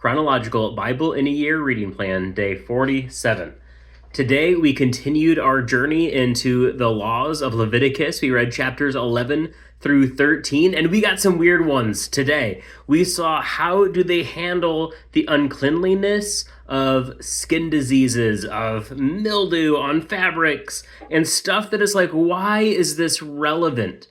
Chronological Bible in a Year Reading Plan, Day 47. Today we continued our journey into the laws of Leviticus. We read chapters 11 through 13, and we got some weird ones today. We saw how do they handle the uncleanliness of skin diseases, of mildew on fabrics, and stuff that is like, why is this relevant?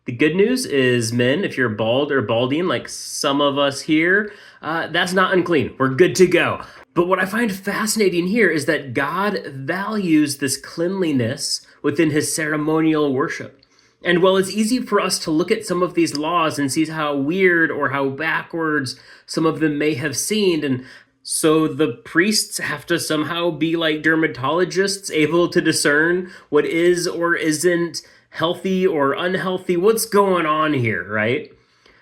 The good news is, men, if you're bald or balding, like some of us here, that's not unclean. We're good to go. But what I find fascinating here is that God values this cleanliness within his ceremonial worship. And while it's easy for us to look at some of these laws and see how weird or how backwards some of them may have seemed, and so the priests have to somehow be like dermatologists, able to discern what is or isn't healthy or unhealthy. What's going on here, right?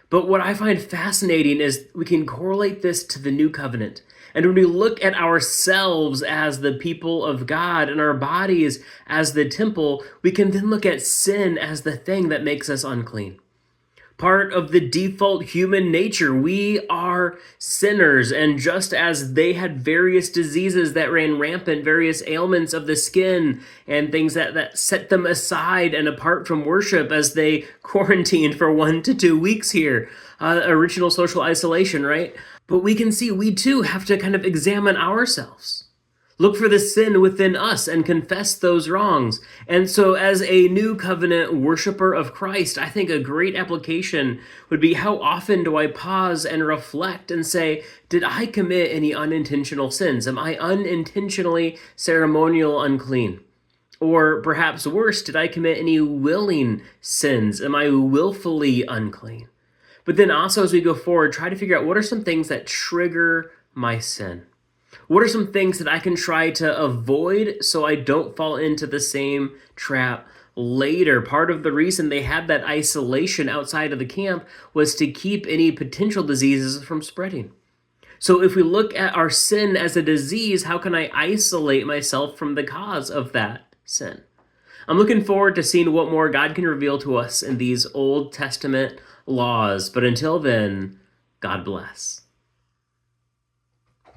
But what I find fascinating is we can correlate this to the new covenant. And when we look at ourselves as the people of God and our bodies as the temple, we can then look at sin as the thing that makes us unclean. Part of the default human nature. We are sinners, and just as they had various diseases that ran rampant, various ailments of the skin, and things that set them aside and apart from worship as they quarantined for 1 to 2 weeks here, original social isolation, right? But we can see we too have to kind of examine ourselves. Look for the sin within us and confess those wrongs. And so as a new covenant worshiper of Christ, I think a great application would be, how often do I pause and reflect and say, did I commit any unintentional sins? Am I unintentionally ceremonial unclean? Or perhaps worse, did I commit any willing sins? Am I willfully unclean? But then also as we go forward, try to figure out what are some things that trigger my sin. What are some things that I can try to avoid so I don't fall into the same trap later? Part of the reason they had that isolation outside of the camp was to keep any potential diseases from spreading. So if we look at our sin as a disease, how can I isolate myself from the cause of that sin? I'm looking forward to seeing what more God can reveal to us in these Old Testament laws. But until then, God bless.